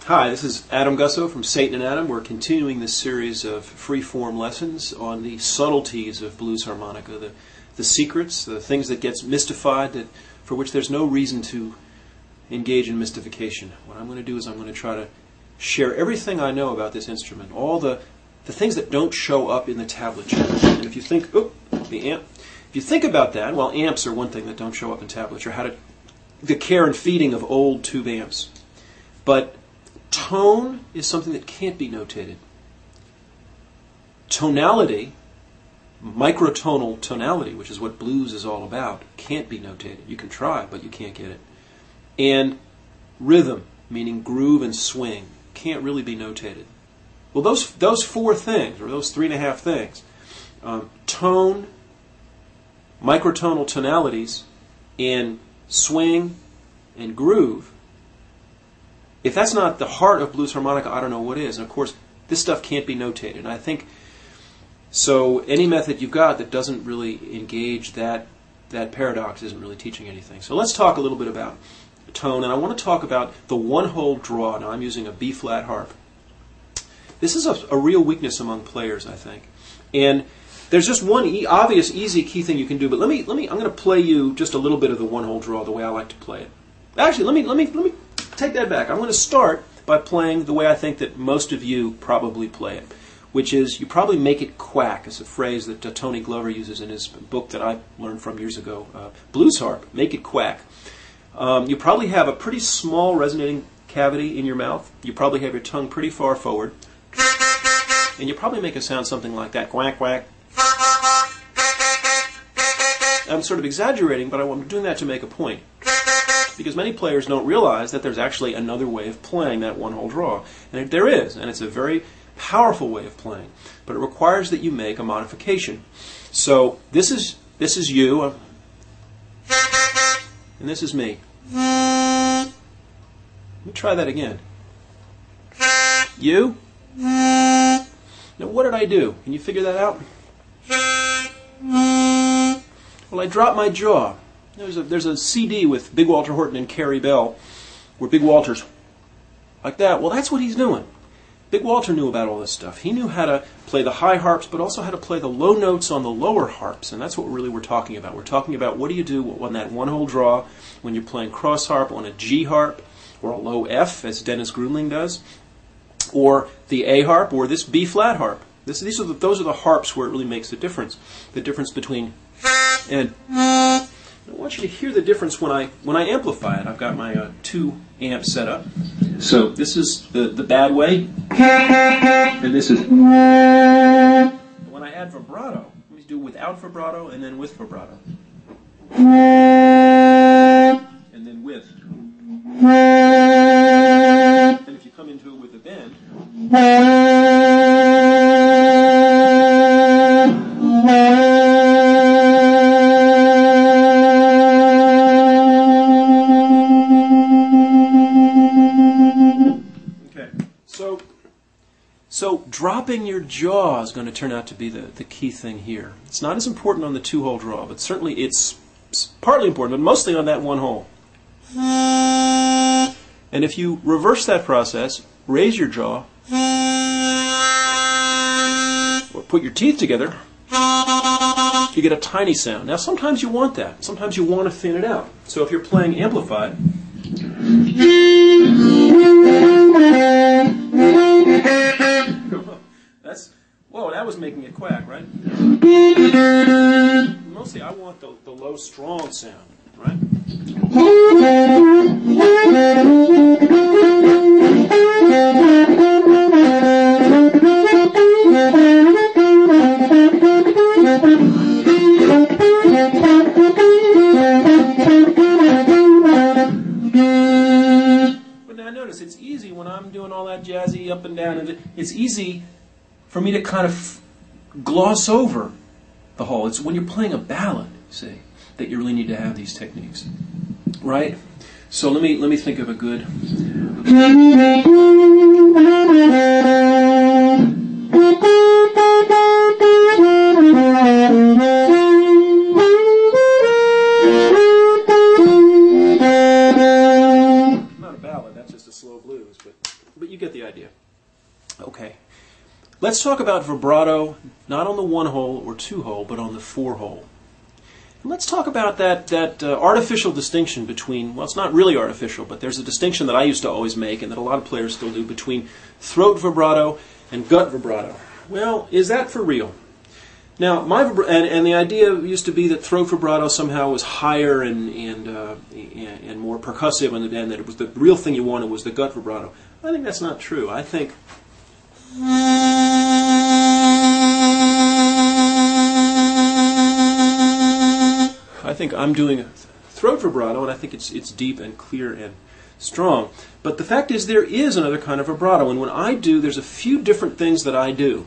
Hi, this is Adam Gusso from Satan and Adam. We're continuing this series of free-form lessons on the subtleties of blues harmonica, the secrets, the things that gets mystified, for which there's no reason to engage in mystification. What I'm going to do is I'm going to try to share everything I know about this instrument, all the things that don't show up in the tablature. And if you think, if you think about that, well, amps are one thing that don't show up in tablature, the care and feeding of old tube amps. But tone is something that can't be notated. Tonality, microtonal tonality, which is what blues is all about, can't be notated. You can try, but you can't get it. And rhythm, meaning groove and swing, can't really be notated. Well, those four things, or those 3.5 things, tone, microtonal tonalities, and swing and groove, if that's not the heart of blues harmonica, I don't know what is. And of course, this stuff can't be notated. And I think, so any method you've got that doesn't really engage that paradox isn't really teaching anything. So let's talk a little bit about tone. And I want to talk about the one-hole draw. Now I'm using a B-flat harp. This is a real weakness among players, I think. And there's just one obvious, easy key thing you can do. But I'm going to play you just a little bit of the one-hole draw the way I like to play it. Actually, let me take that back. I'm going to start by playing the way I think that most of you probably play it, which is you probably make it quack. It's a phrase that Tony Glover uses in his book that I learned from years ago, Blues Harp, make it quack. You probably have a pretty small resonating cavity in your mouth. You probably have your tongue pretty far forward. And you probably make a sound something like that, quack, quack. I'm sort of exaggerating, but I'm doing that to make a point. Because many players don't realize that there's actually another way of playing that one-hole draw. And there is, and it's a very powerful way of playing. But it requires that you make a modification. So this is you, and this is me. Let me try that again. You. Now what did I do? Can you figure that out? Well, I dropped my jaw. There's a CD with Big Walter Horton and Carrie Bell, where Big Walter's like that. Well, that's what he's doing. Big Walter knew about all this stuff. He knew how to play the high harps, but also how to play the low notes on the lower harps, and that's what really we're talking about. We're talking about what do you do on that one-hole draw when you're playing cross harp on a G harp, or a low F, as Dennis Grunling does, or the A harp, or this B flat harp. Those are the harps where it really makes the difference between and. I want you to hear the difference when I amplify it. I've got my 2 amps set up. So this is the bad way, and this is. When I add vibrato, let me do without vibrato and then with vibrato, and then with. And if you come into it with a bend. So dropping your jaw is going to turn out to be the key thing here. It's not as important on the 2-hole draw, but certainly it's partly important, but mostly on that 1 hole. And if you reverse that process, raise your jaw, or put your teeth together, you get a tiny sound. Now sometimes you want that. Sometimes you want to thin it out. So if you're playing amplified, that was making it quack, right? Mostly I want the low, strong sound, right? But now notice, it's easy when I'm doing all that jazzy up and down, and it's easy for me to kind of gloss over the whole. It's when you're playing a ballad, see, that you really need to have these techniques, right? So let me think of a good. Not a ballad, that's just a slow blues, but But you get the idea. Okay. Let's talk about vibrato, not on the 1-hole or 2-hole, but on the 4-hole. And let's talk about that artificial distinction between, well, it's not really artificial, but there's a distinction that I used to always make and that a lot of players still do between throat vibrato and gut vibrato. Well, is that for real? Now, and the idea used to be that throat vibrato somehow was higher and more percussive, and that it was the real thing you wanted was the gut vibrato. I think that's not true. I think I'm doing a throat vibrato, and I think it's deep and clear and strong. But the fact is, there is another kind of vibrato, and when I do, there's a few different things that I do.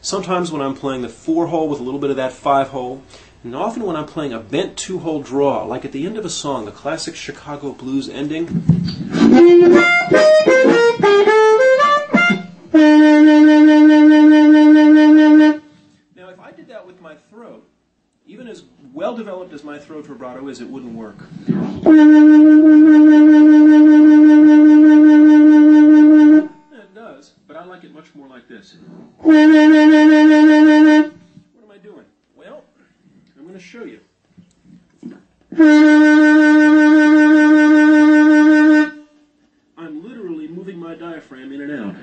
Sometimes when I'm playing the 4-hole with a little bit of that 5-hole, and often when I'm playing a bent 2-hole draw, like at the end of a song, the classic Chicago blues ending. Now, if I did that with my throat, even as well developed as my throat vibrato is, it wouldn't work. It does, but I like it much more like this. What am I doing? Well, I'm going to show you. I'm literally moving my diaphragm in and out.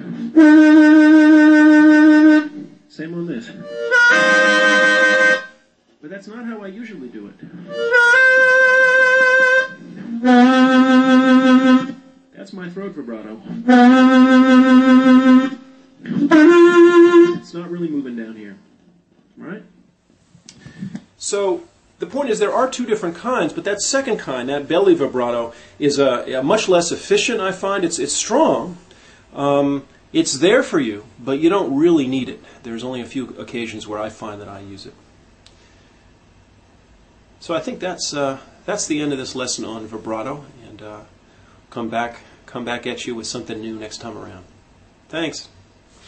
Same on this. But that's not how I usually do it. That's my throat vibrato. It's not really moving down here. Right? So the point is there are two different kinds, but that second kind, that belly vibrato, is much less efficient, I find. It's strong. It's there for you, but you don't really need it. There's only a few occasions where I find that I use it. So I think that's the end of this lesson on vibrato, and come back at you with something new next time around. Thanks.